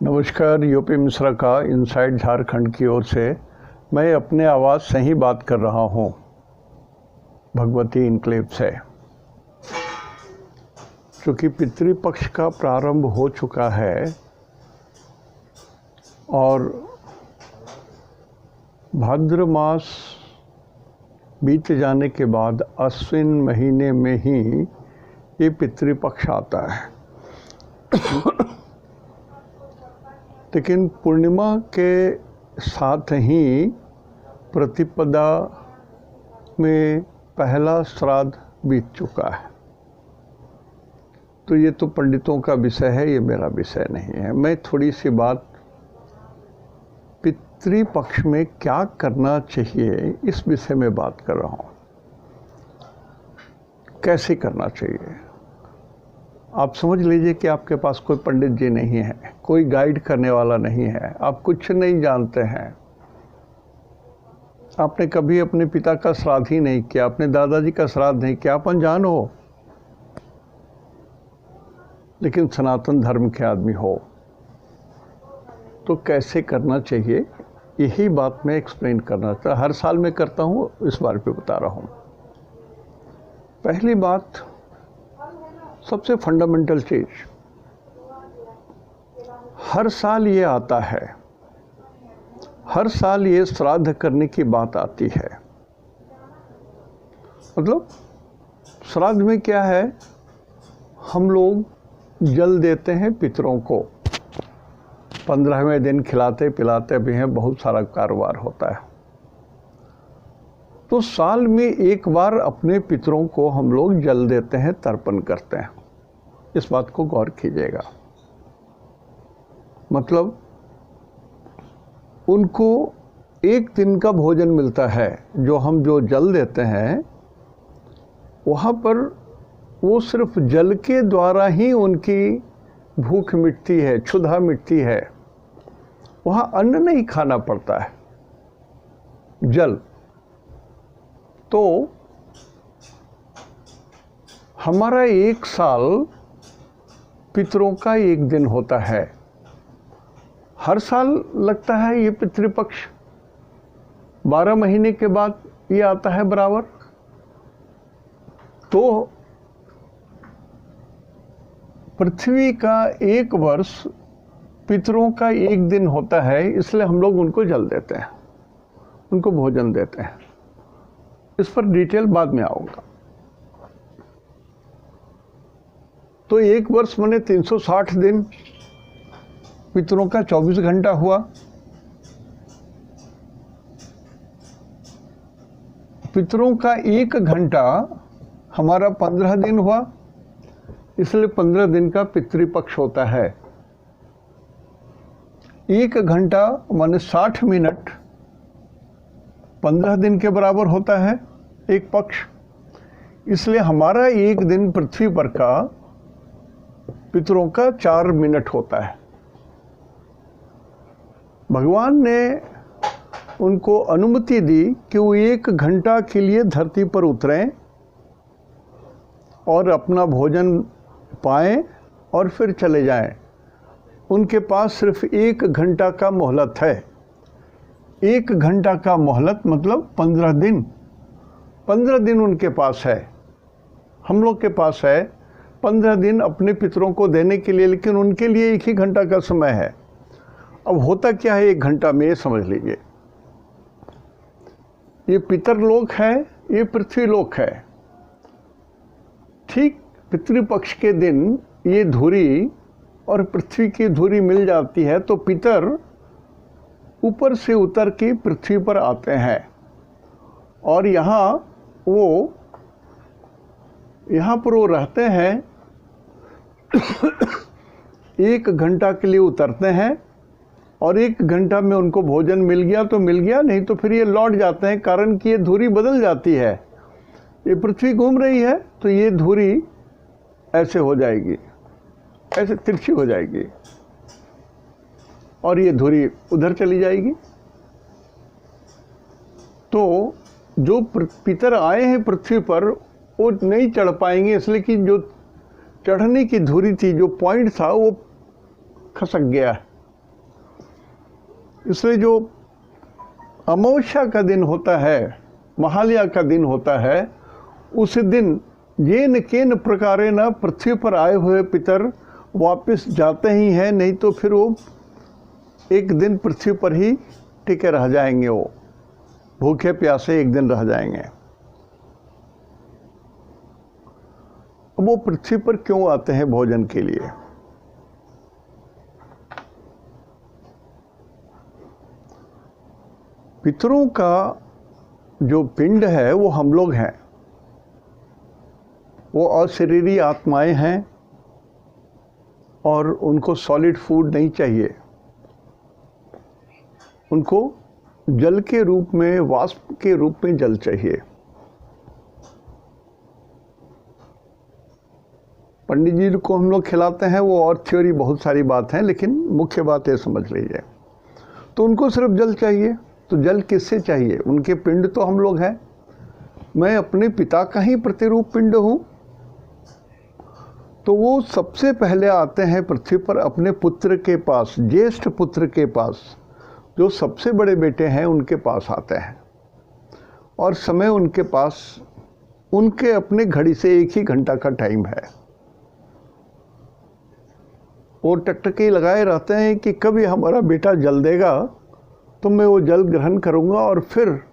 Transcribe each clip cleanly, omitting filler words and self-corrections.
नमस्कार। यूपी मिश्रा का इनसाइड झारखंड की ओर से मैं अपने आवाज़ से ही बात कर रहा हूँ, भगवती इनक्लेव से। चूँकि पितृपक्ष का प्रारंभ हो चुका है और भाद्र मास बीत जाने के बाद अश्विन महीने में ही ये पितृपक्ष आता है। लेकिन पूर्णिमा के साथ ही प्रतिपदा में पहला श्राद्ध बीत चुका है। तो ये तो पंडितों का विषय है, ये मेरा विषय नहीं है। मैं थोड़ी सी बात पितृपक्ष में क्या करना चाहिए इस विषय में बात कर रहा हूँ। कैसे करना चाहिए? आप समझ लीजिए कि आपके पास कोई पंडित जी नहीं है, कोई गाइड करने वाला नहीं है, आप कुछ नहीं जानते हैं। आपने कभी अपने पिता का श्राद्ध ही नहीं किया, अपने दादाजी का श्राद्ध नहीं किया, आप अनजान हो। लेकिन सनातन धर्म के आदमी हो तो कैसे करना चाहिए, यही बात मैं एक्सप्लेन करना चाहता। हर साल मैं करता हूँ, इस बार भी बता रहा हूँ। पहली बात, सबसे फंडामेंटल चीज, हर साल ये आता है, हर साल ये श्राद्ध करने की बात आती है। मतलब श्राद्ध में क्या है, हम लोग जल देते हैं पितरों को। 15वें दिन खिलाते पिलाते भी हैं, बहुत सारा कारोबार होता है। तो साल में एक बार अपने पितरों को हम लोग जल देते हैं, तर्पण करते हैं। इस बात को गौर कीजिएगा। मतलब उनको एक दिन का भोजन मिलता है। जो जल देते हैं वहाँ पर वो सिर्फ जल के द्वारा ही उनकी भूख मिटती है, क्षुधा मिटती है। वहाँ अन्न नहीं खाना पड़ता है, जल। तो हमारा एक साल पितरों का एक दिन होता है। हर साल लगता है ये पितृपक्ष, 12 महीने के बाद ये आता है बराबर। तो पृथ्वी का एक वर्ष पितरों का एक दिन होता है, इसलिए हम लोग उनको जल देते हैं, उनको भोजन देते हैं। इस पर डिटेल बाद में आऊंगा। तो एक वर्ष माने 360 दिन, पितरों का 24 घंटा हुआ। पितरों का 1 घंटा हमारा 15 दिन हुआ, इसलिए 15 दिन का पितृपक्ष होता है। 1 घंटा माने 60 मिनट 15 दिन के बराबर होता है एक पक्ष। इसलिए हमारा एक दिन पृथ्वी पर का पितरों का 4 मिनट होता है। भगवान ने उनको अनुमति दी कि वो 1 घंटा के लिए धरती पर उतरें और अपना भोजन पाएं और फिर चले जाएं। उनके पास सिर्फ 1 घंटा का मोहलत है। 1 घंटा का मोहलत मतलब 15 दिन। 15 दिन उनके पास है, हम लोग के पास है 15 दिन अपने पितरों को देने के लिए, लेकिन उनके लिए 1 ही घंटा का समय है। अब होता क्या है 1 घंटा में, ये समझ लीजिए। ये पितरलोक है, ये पृथ्वीलोक है। ठीक पितृपक्ष के दिन ये धुरी और पृथ्वी की धुरी मिल जाती है, तो पितर ऊपर से उतर के पृथ्वी पर आते हैं और यहाँ पर वो रहते हैं। 1 घंटा के लिए उतरते हैं और 1 घंटा में उनको भोजन मिल गया तो मिल गया, नहीं तो फिर ये लौट जाते हैं। कारण कि ये धुरी बदल जाती है। ये पृथ्वी घूम रही है तो ये धुरी ऐसे हो जाएगी, ऐसे तिरछी हो जाएगी और ये धुरी उधर चली जाएगी। तो जो पितर आए हैं पृथ्वी पर वो नहीं चढ़ पाएंगे, इसलिए कि जो चढ़ने की धुरी थी, जो पॉइंट था, वो खसक गया है, इसलिए जो अमावस्या का दिन होता है, महालया का दिन होता है, उस दिन येन केन प्रकारे न पृथ्वी पर आए हुए पितर वापस जाते ही हैं, नहीं तो फिर वो एक दिन पृथ्वी पर ही टिके रह जाएंगे, वो भूखे प्यासे एक दिन रह जाएंगे। अब वो पृथ्वी पर क्यों आते हैं भोजन के लिए? पितरों का जो पिंड है वो हम लोग हैं, वो अशरीरी आत्माएं हैं और उनको सॉलिड फूड नहीं चाहिए, उनको जल के रूप में, वाष्प के रूप में जल चाहिए। पंडित जी को हम लोग खिलाते हैं, वो और थ्योरी बहुत सारी बात है, लेकिन मुख्य बात ये समझ लीजिए। तो उनको सिर्फ जल चाहिए, तो जल किससे चाहिए? उनके पिंड तो हम लोग हैं, मैं अपने पिता का ही प्रतिरूप पिंड हूँ। तो वो सबसे पहले आते हैं पृथ्वी पर अपने पुत्र के पास, ज्येष्ठ पुत्र के पास, जो सबसे बड़े बेटे हैं उनके पास आते हैं, और समय उनके पास, उनके अपने घड़ी से 1 ही घंटा का टाइम है। वो टकटकी लगाए रहते हैं कि कभी हमारा बेटा जल देगा तो मैं वो जल ग्रहण करूंगा और फिर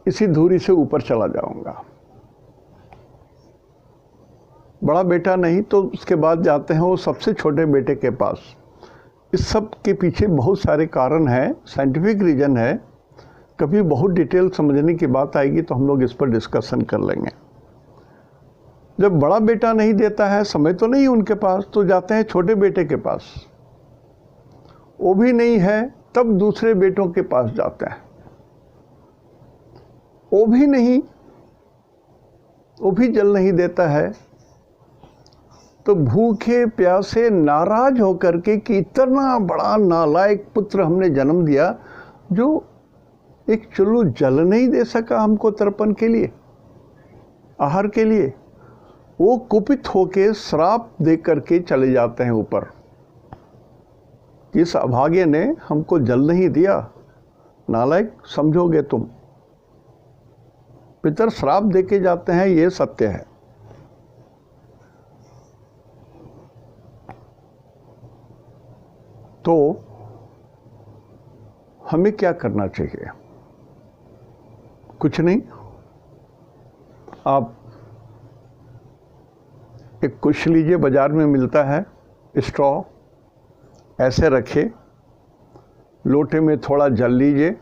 इसी धुरी से ऊपर चला जाऊंगा। बड़ा बेटा नहीं तो उसके बाद जाते हैं वो सबसे छोटे बेटे के पास। इस सब के पीछे बहुत सारे कारण हैं, साइंटिफिक रीजन है। कभी बहुत डिटेल समझने की बात आएगी तो हम लोग इस पर डिस्कशन कर लेंगे। जब बड़ा बेटा नहीं देता है, समय तो नहीं उनके पास, तो जाते हैं छोटे बेटे के पास। वो भी नहीं है, तब दूसरे बेटों के पास जाते हैं। वो भी नहीं, वो भी जल नहीं देता है, तो भूखे प्यासे नाराज होकर के कि इतना बड़ा नालायक पुत्र हमने जन्म दिया जो एक चुल्लू जल नहीं दे सका हमको तर्पण के लिए, आहार के लिए। वो कुपित होके श्राप दे करके चले जाते हैं ऊपर। इस अभागे ने हमको जल नहीं दिया, नालायक समझोगे तुम। पितर श्राप देके जाते हैं, ये सत्य है। तो हमें क्या करना चाहिए? कुछ नहीं, आप एक कुश लीजिए, बाजार में मिलता है, स्ट्रॉ ऐसे रखे, लोटे में थोड़ा जल लीजिए,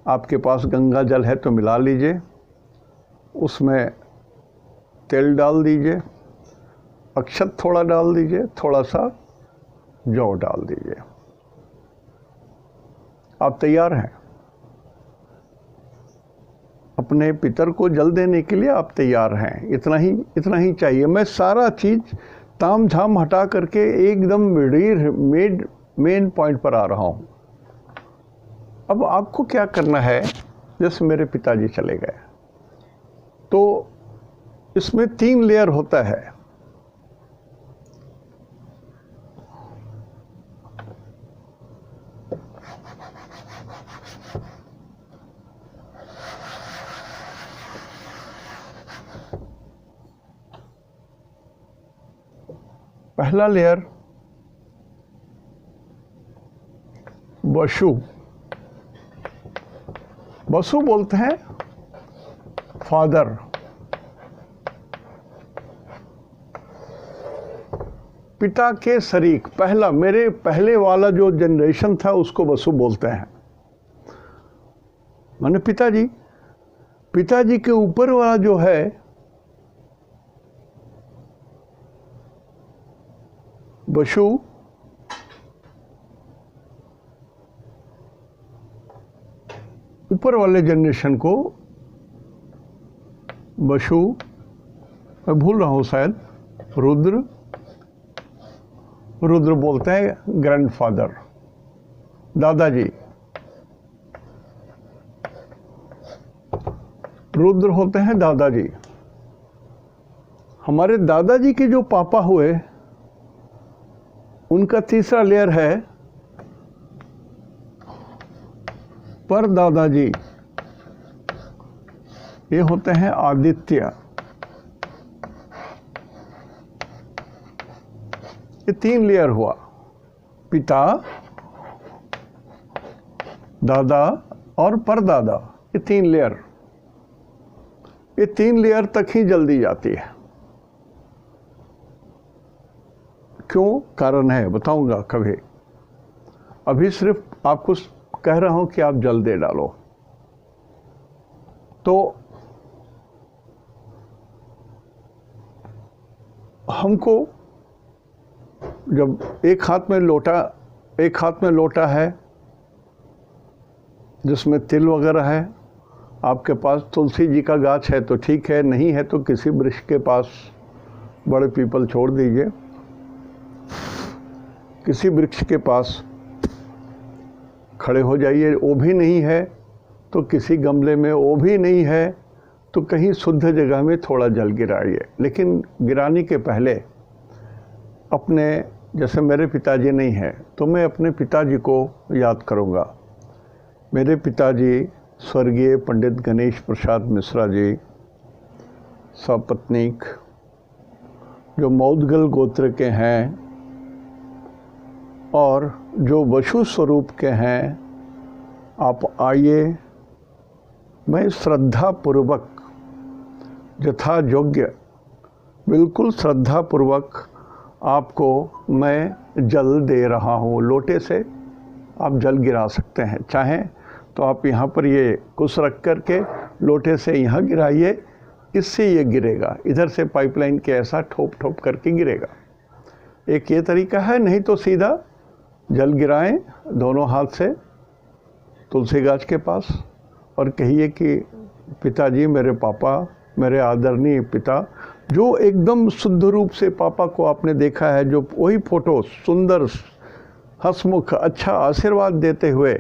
आपके पास गंगा जल है तो मिला लीजिए, उसमें तेल डाल दीजिए, अक्षत थोड़ा डाल दीजिए, थोड़ा सा जौ डाल दीजिए, आप तैयार हैं। अपने पितर को जल देने के लिए आप तैयार हैं। इतना ही चाहिए। मैं सारा चीज़ ताम झाम हटा करके एकदम मेन पॉइंट पर आ रहा हूँ। अब आपको क्या करना है? जैसे मेरे पिताजी चले गए, तो इसमें 3 लेयर होता है। पहला लेयर वसु बोलते हैं, फादर। पिता के शरीक, पहला, मेरे पहले वाला जो जनरेशन था उसको वसु बोलते हैं। माने पिताजी के ऊपर वाला जो है वसु, ऊपर वाले जनरेशन को वसु, मैं भूल रहा हूँ शायद, रुद्र बोलते हैं, ग्रैंडफादर, दादाजी। रुद्र होते हैं दादाजी। हमारे दादाजी के जो पापा हुए, उनका तीसरा लेयर है पर दादाजी ये होते हैं आदित्य। ये 3 लेयर हुआ, पिता, दादा और परदादा। ये 3 लेयर, ये 3 लेयर तक ही जल्दी जाती है। क्यों? कारण है, बताऊंगा कभी। अभी सिर्फ आपको कह रहा हूं कि आप जल दे डालो। तो हमको जब एक हाथ में लोटा है जिसमें तिल वगैरह है, आपके पास तुलसी जी का गाछ है तो ठीक है, नहीं है तो किसी वृक्ष के पास, बड़े पीपल छोड़ दीजिए, किसी वृक्ष के पास खड़े हो जाइए। वो भी नहीं है तो किसी गमले में, वो भी नहीं है तो कहीं शुद्ध जगह में थोड़ा जल गिराइए। लेकिन गिराने के पहले अपने, जैसे मेरे पिताजी नहीं हैं तो मैं अपने पिताजी को याद करूंगा। मेरे पिताजी स्वर्गीय पंडित गणेश प्रसाद मिश्रा जी, सपत्नीक, जो मौदगल गोत्र के हैं और जो वशु स्वरूप के हैं। आप आइए, मैं श्रद्धापूर्वक, यथा योग्य, बिल्कुल श्रद्धापूर्वक आपको मैं जल दे रहा हूँ। लोटे से आप जल गिरा सकते हैं, चाहें तो आप यहाँ पर ये कुछ रख कर के लोटे से यहाँ गिराइए, इससे ये गिरेगा। इधर से पाइपलाइन के ऐसा ठोप ठोप करके गिरेगा। एक ये तरीका है, नहीं तो सीधा जल गिराएं दोनों हाथ से तुलसी गाछ के पास और कहिए कि पिताजी, मेरे पापा, मेरे आदरणीय पिता, जो एकदम शुद्ध रूप से पापा को आपने देखा है, जो वही फोटो सुंदर, हंसमुख, अच्छा आशीर्वाद देते हुए,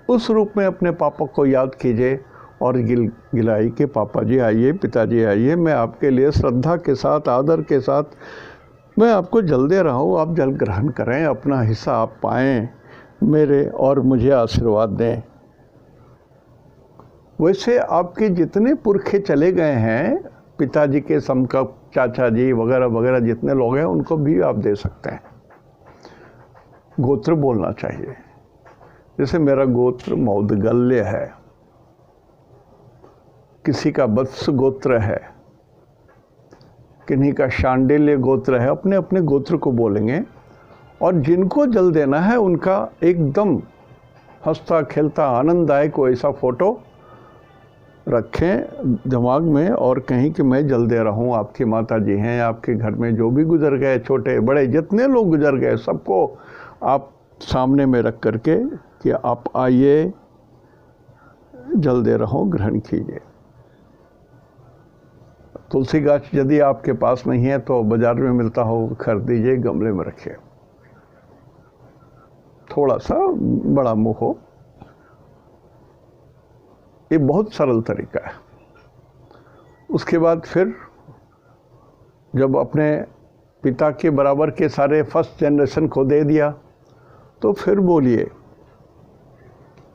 उस रूप में अपने पापा को याद कीजिए और गिलाई के पापा जी आइए, पिताजी आइए, मैं आपके लिए श्रद्धा के साथ, आदर के साथ मैं आपको जल दे रहा हूँ, आप जल ग्रहण करें, अपना हिस्सा आप पाएं मेरे और मुझे आशीर्वाद दें। वैसे आपके जितने पुरखे चले गए हैं, पिताजी के समकक्ष, चाचा जी वगैरह वगैरह जितने लोग हैं, उनको भी आप दे सकते हैं। गोत्र बोलना चाहिए। जैसे मेरा गोत्र मौदगल्य है, किसी का वत्स गोत्र है, किन्हीं का शांडिल्य गोत्र है, अपने अपने गोत्र को बोलेंगे। और जिनको जल देना है उनका एकदम हंसता खेलता आनंददायक ऐसा फोटो रखें दिमाग में और कहीं कि मैं जल दे रहा हूँ। आपकी माता जी हैं, आपके घर में जो भी गुजर गए, छोटे बड़े जितने लोग गुजर गए, सबको आप सामने में रख करके कि आप आइए, जल दे रहा हूँ, ग्रहण कीजिए। तुलसी गाछ यदि आपके पास नहीं है तो बाजार में मिलता हो, खरीद दीजिए, गमले में रखिए, थोड़ा सा बड़ा मुंह हो। ये बहुत सरल तरीका है। उसके बाद फिर जब अपने पिता के बराबर के सारे फर्स्ट जनरेशन को दे दिया तो फिर बोलिए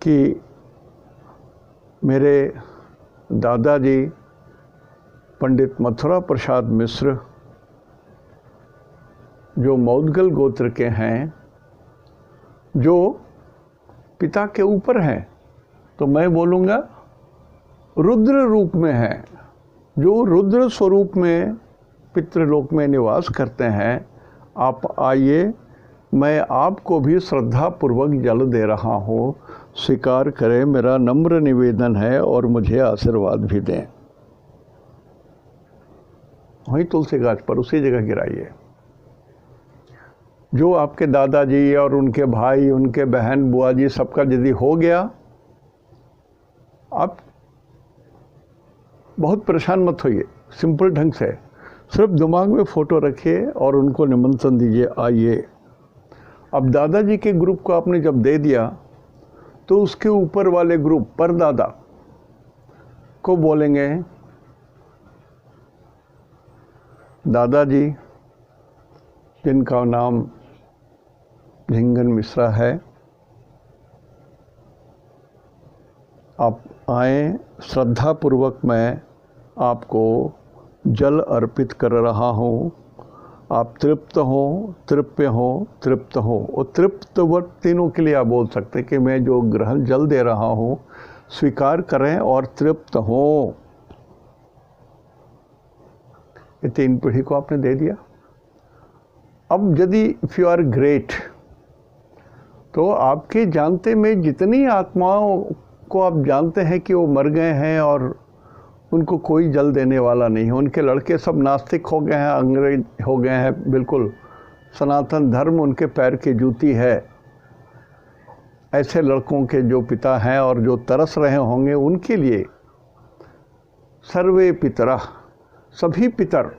कि मेरे दादाजी पंडित मथुरा प्रसाद मिश्र, जो मौदगल गोत्र के हैं, जो पिता के ऊपर हैं, तो मैं बोलूँगा रुद्र रूप में हैं, जो रुद्र स्वरूप में पितृलोक में निवास करते हैं। आप आइए, मैं आपको भी श्रद्धापूर्वक जल दे रहा हूँ, स्वीकार करें, मेरा नम्र निवेदन है और मुझे आशीर्वाद भी दें। वहीं तुलसी गाछ पर उसी जगह गिराइए। जो आपके दादाजी और उनके भाई, उनके बहन, बुआ जी, सबका यदि हो गया, आप बहुत परेशान मत होइए, सिंपल ढंग से सिर्फ दिमाग में फ़ोटो रखिए और उनको निमंत्रण दीजिए, आइए। अब दादाजी के ग्रुप को आपने जब दे दिया तो उसके ऊपर वाले ग्रुप परदादा को बोलेंगे, दादाजी जिनका नाम झिंगन मिश्रा है, आप आएँ, श्रद्धापूर्वक मैं आपको जल अर्पित कर रहा हूँ। आप तृप्त हो, तृप्य हो, तृप्त हो। और तृप्त वर्ग तीनों के लिए आप बोल सकते हैं कि मैं जो ग्रहण जल दे रहा हूँ स्वीकार करें और तृप्त हो। ये 3 पीढ़ी को आपने दे दिया। अब यदि इफ़ यू आर ग्रेट, तो आपके जानते में जितनी आत्माओं को आप जानते हैं कि वो मर गए हैं और उनको कोई जल देने वाला नहीं है, उनके लड़के सब नास्तिक हो गए हैं, अंग्रेज हो गए हैं, बिल्कुल सनातन धर्म उनके पैर की जूती है, ऐसे लड़कों के जो पिता हैं और जो तरस रहे होंगे उनके लिए सर्वे पितरा, सभी पितर,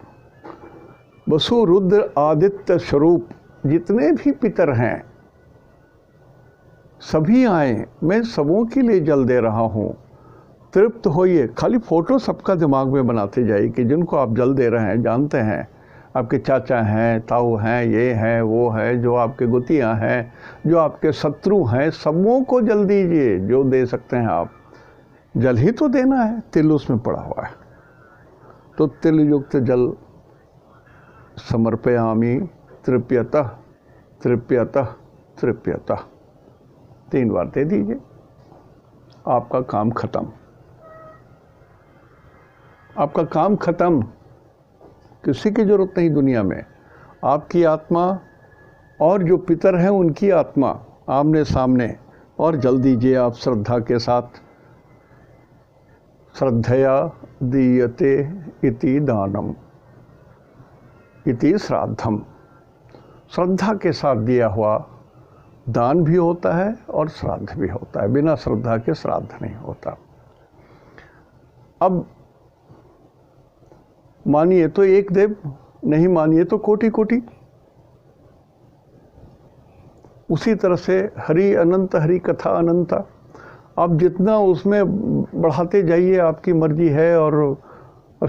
वसु रुद्र आदित्य स्वरूप जितने भी पितर हैं सभी आए, मैं सबों के लिए जल दे रहा हूँ। तृप्त होइए। खाली फ़ोटो सबका दिमाग में बनाते जाइए कि जिनको आप जल दे रहे हैं जानते हैं, आपके चाचा हैं, ताऊ हैं, ये हैं, वो है, जो आपके गुतियाँ हैं, जो आपके शत्रु हैं, सबों को जल दीजिए जो दे सकते हैं आप। जल ही तो देना है, तिल उसमें पड़ा हुआ है, तो तिल युक्त जल समर्पयामि तृप्यतः तृप्यतः तृप्यतः 3 बार दे दीजिए, आपका काम खत्म। आपका काम खत्म, किसी की ज़रूरत नहीं दुनिया में। आपकी आत्मा और जो पितर हैं उनकी आत्मा आमने सामने, और जल दीजिए आप श्रद्धा के साथ। श्रद्धया दीयते इति दानम इति श्राद्धम। श्रद्धा के साथ दिया हुआ दान भी होता है और श्राद्ध भी होता है, बिना श्रद्धा के श्राद्ध नहीं होता। अब मानिए तो एक देव, नहीं मानिए तो कोटि कोटि। उसी तरह से हरि अनंत, हरि कथा अनंता। आप जितना उसमें बढ़ाते जाइए आपकी मर्जी है। और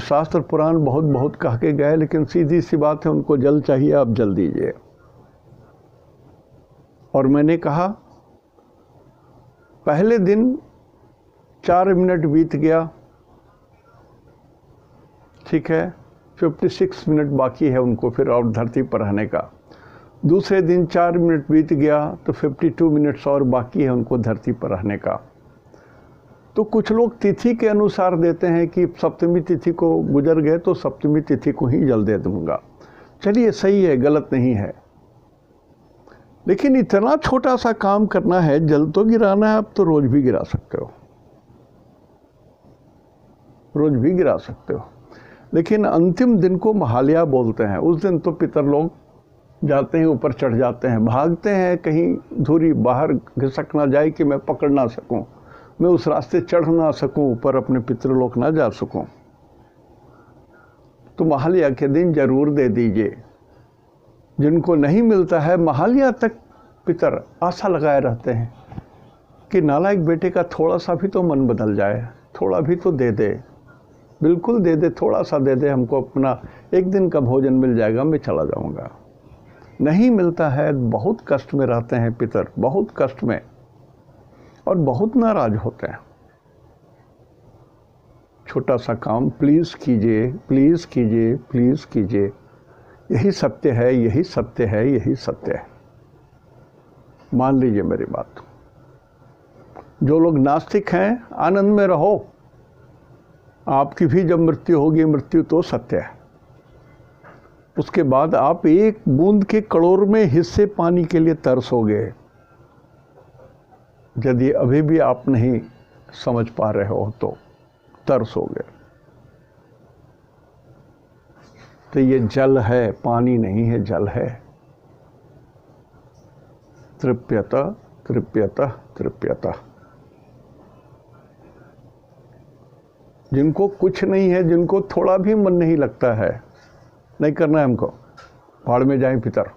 शास्त्र पुराण बहुत बहुत कह के गए, लेकिन सीधी सी बात है, उनको जल चाहिए, आप जल दीजिए। और मैंने कहा पहले दिन 4 मिनट बीत गया, ठीक है, 56 मिनट बाकी है उनको फिर और धरती पर रहने का। दूसरे दिन 4 मिनट बीत गया तो 52 मिनट्स और बाकी है उनको धरती पर रहने का। तो कुछ लोग तिथि के अनुसार देते हैं कि सप्तमी तिथि को गुजर गए तो सप्तमी तिथि को ही जल दे दूंगा। चलिए सही है, गलत नहीं है, लेकिन इतना छोटा सा काम करना है, जल तो गिराना है। आप तो रोज भी गिरा सकते हो, रोज भी गिरा सकते हो, लेकिन अंतिम दिन को महालया बोलते हैं। उस दिन तो पितर लोग जाते हैं, ऊपर चढ़ जाते हैं, भागते हैं, कहीं धुरी बाहर घिसक ना जाए कि मैं पकड़ ना सकूं, मैं उस रास्ते चढ़ ना सकूं, ऊपर अपने पितृलोक ना जा सकूं। तो महालया के दिन जरूर दे दीजिए। जिनको नहीं मिलता है, महालया तक पितर आशा लगाए रहते हैं कि नालायक बेटे का थोड़ा सा भी तो मन बदल जाए, थोड़ा भी तो दे दे, बिल्कुल दे दे, थोड़ा सा दे दे, हमको अपना एक दिन का भोजन मिल जाएगा, मैं चला जाऊंगा। नहीं मिलता है, बहुत कष्ट में रहते हैं पितर, बहुत कष्ट में, और बहुत नाराज होते हैं। छोटा सा काम प्लीज़ कीजिए, प्लीज़ कीजिए, प्लीज़ कीजिए। यही सत्य है, यही सत्य है, यही सत्य है। मान लीजिए मेरी बात। जो लोग नास्तिक हैं, आनंद में रहो, आपकी भी जब मृत्यु होगी, मृत्यु तो सत्य है। उसके बाद आप एक बूंद के करोड़ में हिस्से पानी के लिए तरसोगे। यदि अभी भी आप नहीं समझ पा रहे हो तो तरसोगे। तो ये जल है, पानी नहीं है, जल है। तृप्यता तृप्यता तृप्यता। जिनको कुछ नहीं है, जिनको थोड़ा भी मन नहीं लगता है, नहीं करना है हमको, भाड़ में जाए पितर।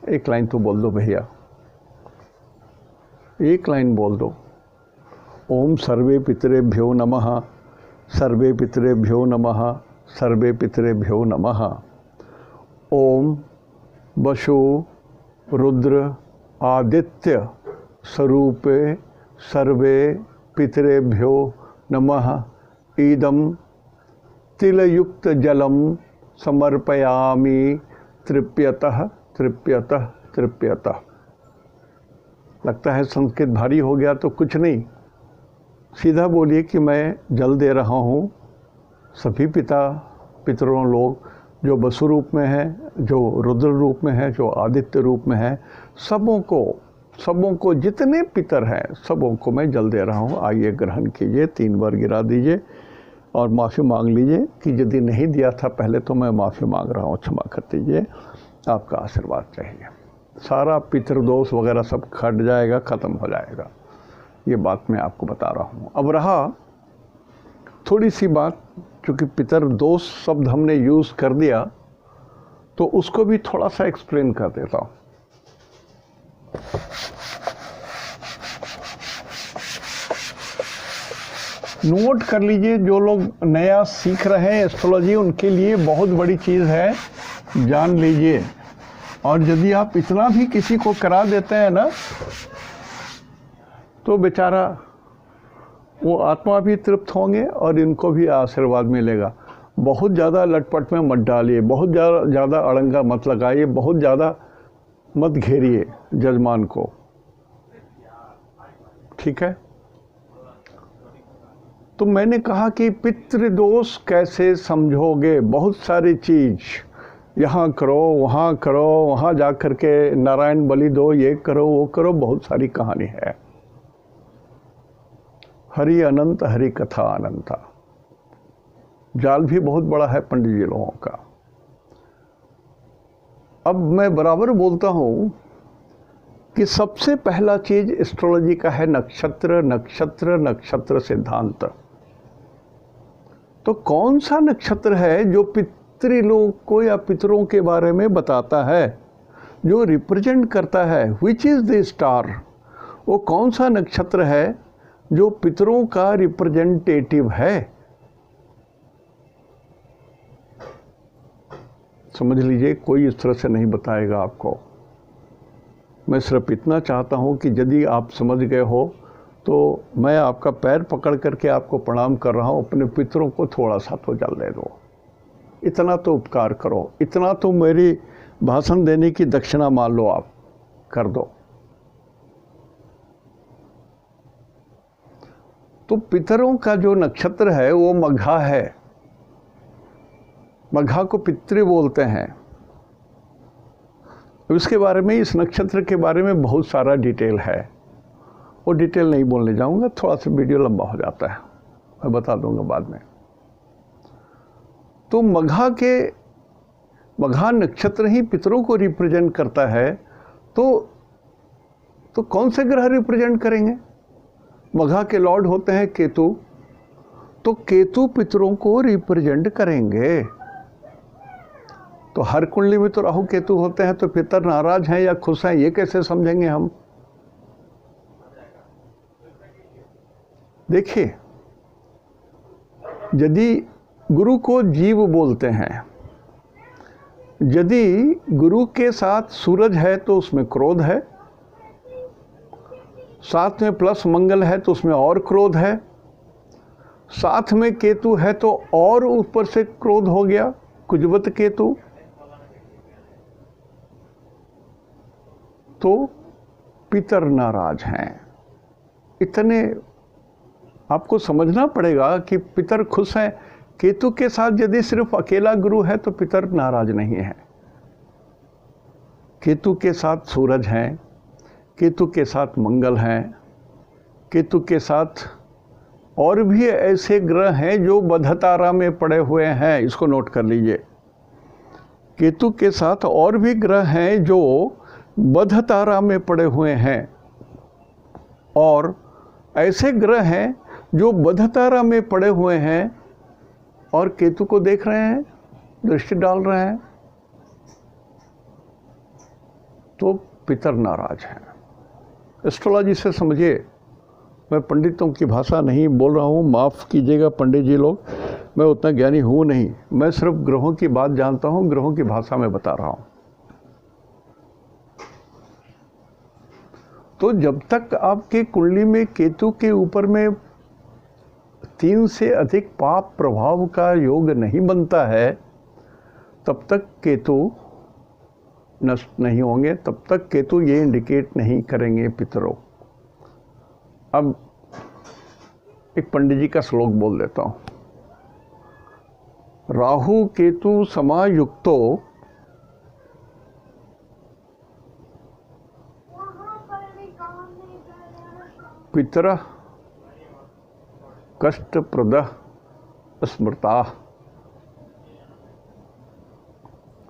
एक लाइन तो बोल दो भैया, एक लाइन बोल दो। ओम सर्वे पितरेभ्यो नमः, सर्वे पितरेभ्यो नमः, सर्वे पितरेभ्यो नमः। ओम वसु रुद्र आदित्य स्वरूपे सर्वे पितरेभ्यो नमः ईदं तिलयुक्त जलम समर्पयामि तृप्यतः तृप्यतः तृप्यतः। लगता है संस्कृत भारी हो गया, तो कुछ नहीं, सीधा बोलिए कि मैं जल दे रहा हूँ सभी पितरों लोग, जो वसु रूप में है, जो रुद्र रूप में है, जो आदित्य रूप में है, सबों को जितने पितर हैं सबों को मैं जल दे रहा हूँ। आइए ग्रहण कीजिए, 3 बार गिरा दीजिए और माफ़ी मांग लीजिए कि यदि नहीं दिया था पहले तो मैं माफ़ी मांग रहा हूँ, क्षमा कर दीजिए, आपका आशीर्वाद चाहिए। सारा पितृदोष वगैरह सब खट जाएगा, ख़त्म हो जाएगा। ये बात मैं आपको बता रहा हूँ। अब रहा थोड़ी सी बात, चूँकि पितृदोष शब्द हमने यूज़ कर दिया तो उसको भी थोड़ा सा एक्सप्लेन कर देता हूँ। नोट कर लीजिए, जो लोग नया सीख रहे हैं एस्ट्रोलॉजी उनके लिए बहुत बड़ी चीज़ है, जान लीजिए। और यदि आप इतना भी किसी को करा देते हैं ना, तो बेचारा वो आत्मा भी तृप्त होंगे और इनको भी आशीर्वाद मिलेगा। बहुत ज़्यादा लटपट में मत डालिए, बहुत ज़्यादा अड़ंगा मत लगाइए, बहुत ज़्यादा मत घेरिए जजमान को, ठीक है। तो मैंने कहा कि पितृदोष कैसे समझोगे, बहुत सारी चीज़, यहाँ करो, वहाँ जा कर के नारायण बलि दो, ये करो, वो करो, बहुत सारी कहानी है। हरि अनंत, हरि कथा अनंता। जाल भी बहुत बड़ा है पंडित जी लोगों का। अब मैं बराबर बोलता हूँ कि सबसे पहला चीज एस्ट्रोलॉजी का है नक्षत्र, नक्षत्र, नक्षत्र सिद्धांत। तो कौन सा नक्षत्र है जो पितृलोक को या पितरों के बारे में बताता है, जो रिप्रेजेंट करता है, विच इज द स्टार, वो कौन सा नक्षत्र है जो पितरों का रिप्रेजेंटेटिव है। समझ लीजिए, कोई इस तरह से नहीं बताएगा आपको। मैं सिर्फ इतना चाहता हूं कि यदि आप समझ गए हो तो मैं आपका पैर पकड़ करके आपको प्रणाम कर रहा हूं। अपने पितरों को थोड़ा सा तो जल दे दो, इतना तो उपकार करो, इतना तो मेरी भाषण देने की दक्षिणा मान लो, आप कर दो। तो पितरों का जो नक्षत्र है वो मघा है। मघा को पितृ बोलते हैं। इसके बारे में, इस नक्षत्र के बारे में बहुत सारा डिटेल है, वो डिटेल नहीं बोलने जाऊंगा, थोड़ा सा वीडियो लंबा हो जाता है, मैं बता दूंगा बाद में। तो मघा नक्षत्र ही पितरों को रिप्रेजेंट करता है। तो कौन से ग्रह रिप्रेजेंट करेंगे? मघा के लॉर्ड होते हैं केतु, तो केतु पितरों को रिप्रेजेंट करेंगे। तो हर कुंडली में तो राहु केतु होते हैं, तो पितर नाराज हैं या खुश हैं, ये कैसे समझेंगे हम? देखिए, यदि गुरु को जीव बोलते हैं, यदि गुरु के साथ सूरज है तो उसमें क्रोध है, साथ में प्लस मंगल है तो उसमें और क्रोध है, साथ में केतु है तो और ऊपर से क्रोध हो गया, कुजवत केतु। तो पितर नाराज हैं। इतने आपको समझना पड़ेगा कि पितर खुश हैं। केतु के साथ यदि सिर्फ अकेला गुरु है तो पितर नाराज नहीं है। केतु के साथ सूरज हैं, केतु के साथ मंगल हैं, केतु के साथ और भी ऐसे ग्रह हैं जो बधतारा में पड़े हुए हैं, इसको नोट कर लीजिए। केतु के साथ और भी ग्रह हैं जो बधतारा में पड़े हुए हैं, और ऐसे ग्रह हैं जो बधतारा में पड़े हुए हैं और केतु को देख रहे हैं, दृष्टि डाल रहे हैं, तो पितर नाराज हैं। एस्ट्रोलॉजी से समझिए, मैं पंडितों की भाषा नहीं बोल रहा हूँ, माफ़ कीजिएगा पंडित जी लोग, मैं उतना ज्ञानी हूँ नहीं, मैं सिर्फ ग्रहों की बात जानता हूँ, ग्रहों की भाषा में बता रहा हूँ। तो जब तक आपके कुंडली में केतु के ऊपर में 3 से अधिक पाप प्रभाव का योग नहीं बनता है, तब तक केतु नष्ट नहीं होंगे, तब तक केतु ये इंडिकेट नहीं करेंगे पितरों। अब एक पंडित जी का श्लोक बोल देता हूँ। राहु केतु समायुक्तो पितरः कष्टप्रदः स्मृता।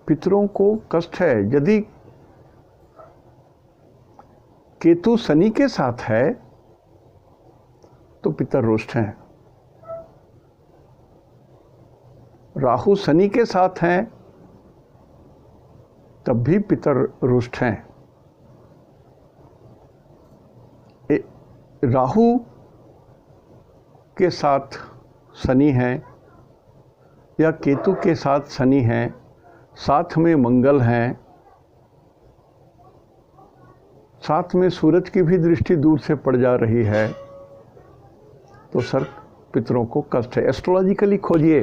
पितरों को कष्ट है। यदि केतु शनि के साथ है तो पितर रुष्ट हैं, राहु शनि के साथ हैं तब भी पितर रुष्ट हैं। राहु के साथ शनि है या केतु के साथ शनि है, साथ में मंगल हैं, साथ में सूरज की भी दृष्टि दूर से पड़ जा रही है, तो सर पितरों को कष्ट है। एस्ट्रोलॉजिकली खोजिए,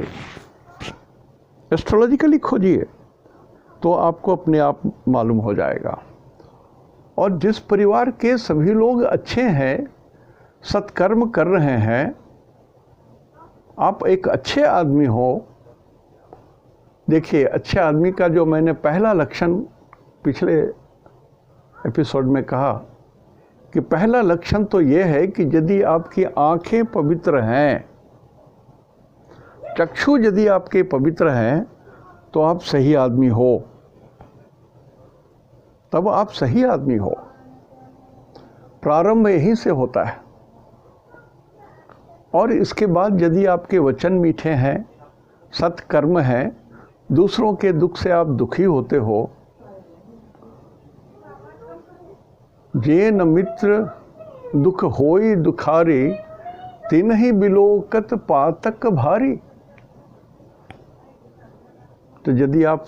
एस्ट्रोलॉजिकली खोजिए तो आपको अपने आप मालूम हो जाएगा। और जिस परिवार के सभी लोग अच्छे हैं, सत्कर्म कर रहे हैं, आप एक अच्छे आदमी हो। देखिए, अच्छे आदमी का जो मैंने पहला लक्षण पिछले एपिसोड में कहा कि पहला लक्षण तो ये है कि यदि आपकी आंखें पवित्र हैं, चक्षु यदि आपके पवित्र हैं, तो आप सही आदमी हो, तब आप सही आदमी हो। प्रारंभ यहीं से होता है। और इसके बाद यदि आपके वचन मीठे हैं, सत्कर्म है, दूसरों के दुख से आप दुखी होते हो, जे न मित्र दुख होई दुखारी, तिन्हि बिलोकत पातक भारी। तो यदि आप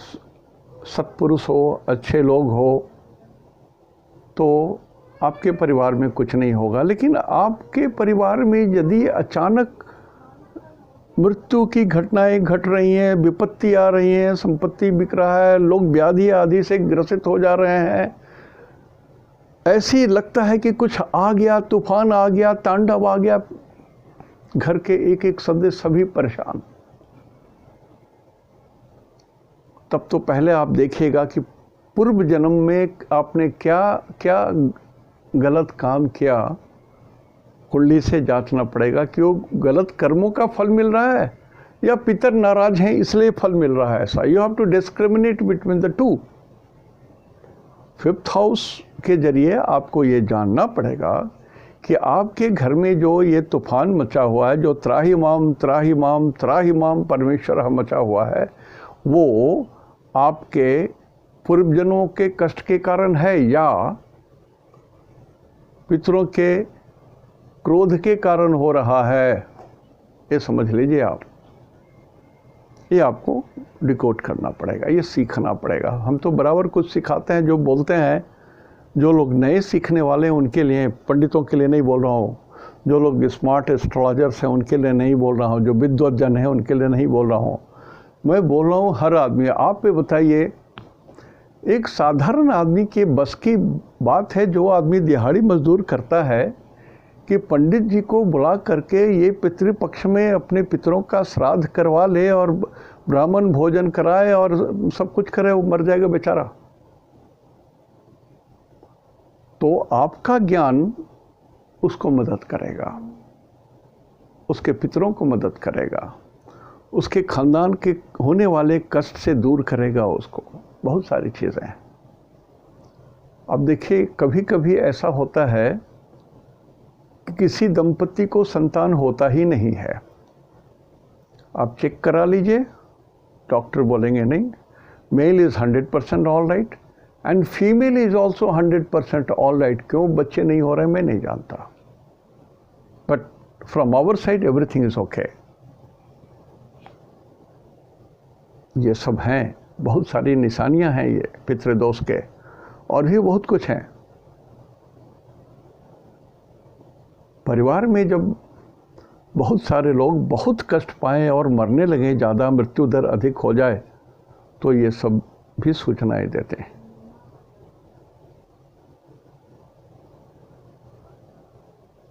सत्पुरुष हो, अच्छे लोग हो, तो आपके परिवार में कुछ नहीं होगा। लेकिन आपके परिवार में यदि अचानक मृत्यु की घटनाएं घट रही हैं, विपत्ति आ रही हैं, संपत्ति बिक रहा है, लोग व्याधि आदि से ग्रसित हो जा रहे हैं, ऐसी लगता है कि कुछ आ गया, तूफान आ गया, तांडव आ गया, घर के एक एक सदस्य सभी परेशान, तब तो पहले आप देखिएगा कि पूर्व जन्म में आपने क्या क्या गलत काम किया। कुंडली से जांचना पड़ेगा कि वो गलत कर्मों का फल मिल रहा है या पितर नाराज हैं इसलिए फल मिल रहा है। ऐसा you have to discriminate between the two. 5th house के जरिए आपको ये जानना पड़ेगा कि आपके घर में जो ये तूफान मचा हुआ है, जो त्राहि माम त्राहि माम त्राहि माम परमेश्वर मचा हुआ है, वो आपके पूर्वजन्मों के कष्ट के कारण है या पितरों के क्रोध के कारण हो रहा है, ये समझ लीजिए आप। ये आपको डिकोड करना पड़ेगा, ये सीखना पड़ेगा। हम तो बराबर कुछ सिखाते हैं, जो बोलते हैं, जो लोग नए सीखने वाले हैं उनके लिए, पंडितों के लिए नहीं बोल रहा हूँ, जो लोग स्मार्ट एस्ट्रोलॉजर्स हैं उनके लिए नहीं बोल रहा हूँ, जो विद्वज्जन हैं उनके लिए नहीं बोल रहा हूँ, मैं बोल रहा हूँ हर आदमी। आप ये बताइए, एक साधारण आदमी के बस की बात है, जो आदमी दिहाड़ी मजदूर करता है, कि पंडित जी को बुला करके ये पितृपक्ष में अपने पितरों का श्राद्ध करवा ले और ब्राह्मण भोजन कराए और सब कुछ करे, वो मर जाएगा बेचारा। तो आपका ज्ञान उसको मदद करेगा, उसके पितरों को मदद करेगा, उसके खानदान के होने वाले कष्ट से दूर करेगा उसको, बहुत सारी चीज़ें हैं। अब देखिए, कभी कभी ऐसा होता है कि किसी दंपति को संतान होता ही नहीं है। आप चेक करा लीजिए, डॉक्टर बोलेंगे नहीं, male is 100% all right and female is also 100% all right. क्यों बच्चे नहीं हो रहे मैं नहीं जानता, but from our side everything is okay. ये सब हैं, बहुत सारी निशानियां हैं ये पितृदोष के, और भी बहुत कुछ हैं। परिवार में जब बहुत सारे लोग बहुत कष्ट पाएं और मरने लगें, ज़्यादा मृत्यु दर अधिक हो जाए, तो ये सब भी सूचनाएं देते हैं।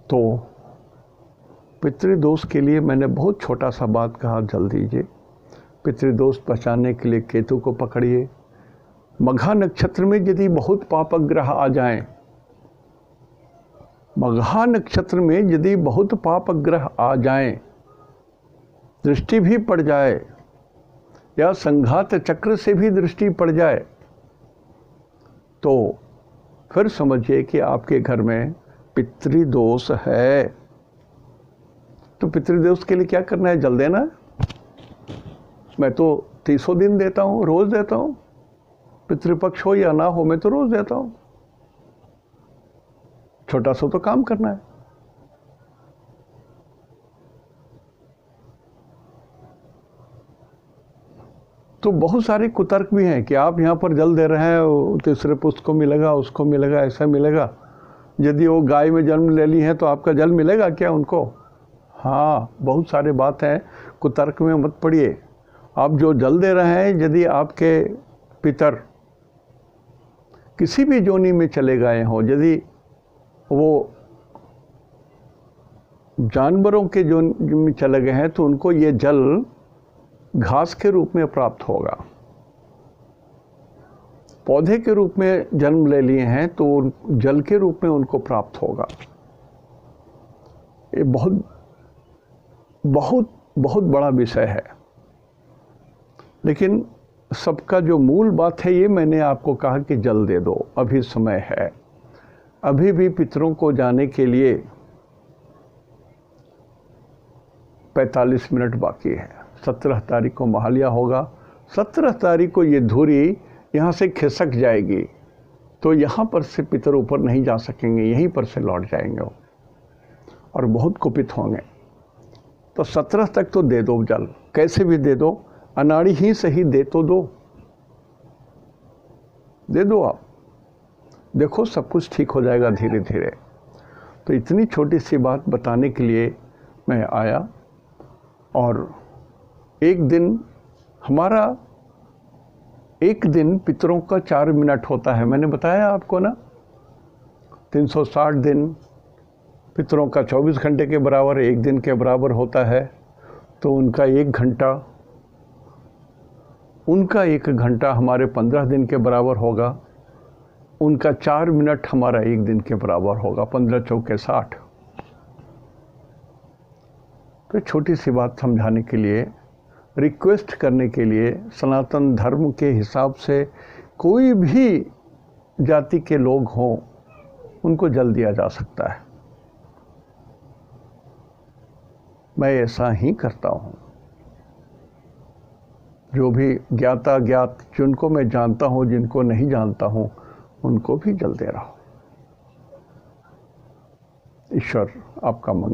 तो पितृदोष के लिए मैंने बहुत छोटा सा बात कहा, जल दीजिए। पितृदोष बचाने के लिए केतु को पकड़िए। मघा नक्षत्र में यदि बहुत पापक ग्रह आ जाएं, मघा नक्षत्र में यदि बहुत पापक ग्रह आ जाएं, दृष्टि भी पड़ जाए या संघात चक्र से भी दृष्टि पड़ जाए, तो फिर समझिए कि आपके घर में पितृदोष है। तो पितृदोष के लिए क्या करना है? जल देना। मैं तो 300 दिन देता हूँ, रोज देता हूँ। पितृपक्ष हो या ना हो, मैं तो रोज देता हूँ। छोटा सा तो काम करना है। तो बहुत सारे कुतर्क भी हैं कि आप यहाँ पर जल दे रहे हैं, तीसरे पुष्प को मिलेगा, उसको मिलेगा, ऐसा मिलेगा। यदि वो गाय में जन्म ले ली है तो आपका जल मिलेगा क्या उनको? हाँ, बहुत सारे बात हैं, कुतर्क में मत पड़िए। आप जो जल दे रहे हैं, यदि आपके पितर किसी भी जोनी में चले गए हों, यदि वो जानवरों के जोनी में चले गए हैं, तो उनको ये जल घास के रूप में प्राप्त होगा। पौधे के रूप में जन्म ले लिए हैं तो जल के रूप में उनको प्राप्त होगा। ये बहुत बहुत बहुत बड़ा विषय है। लेकिन सबका जो मूल बात है, ये मैंने आपको कहा कि जल दे दो, अभी समय है। अभी भी पितरों को जाने के लिए 45 मिनट बाकी है। 17 तारीख को महालया होगा। 17 तारीख को ये धुरी यहाँ से खिसक जाएगी, तो यहाँ पर से पितर ऊपर नहीं जा सकेंगे, यहीं पर से लौट जाएंगे वो, और बहुत कुपित होंगे। तो 17 तक तो दे दो जल, कैसे भी दे दो, अनाड़ी ही सही दे तो दो, दे दो। आप देखो सब कुछ ठीक हो जाएगा धीरे धीरे। तो इतनी छोटी सी बात बताने के लिए मैं आया। और एक दिन हमारा, एक दिन पितरों का 4 मिनट होता है, मैंने बताया आपको ना। 360 दिन पितरों का 24 घंटे के बराबर, एक दिन के बराबर होता है। तो उनका 1 घंटा हमारे 15 दिन के बराबर होगा। उनका 4 मिनट हमारा 1 दिन के बराबर होगा। 15 चौके 60। तो छोटी सी बात समझाने के लिए, रिक्वेस्ट करने के लिए, सनातन धर्म के हिसाब से कोई भी जाति के लोग हों, उनको जल दिया जा सकता है। मैं ऐसा ही करता हूँ। जो भी ज्ञाता ज्ञात, जिनको मैं जानता हूँ, जिनको नहीं जानता हूँ, उनको भी जल दे रहा हूँ। ईश्वर आपका मंगल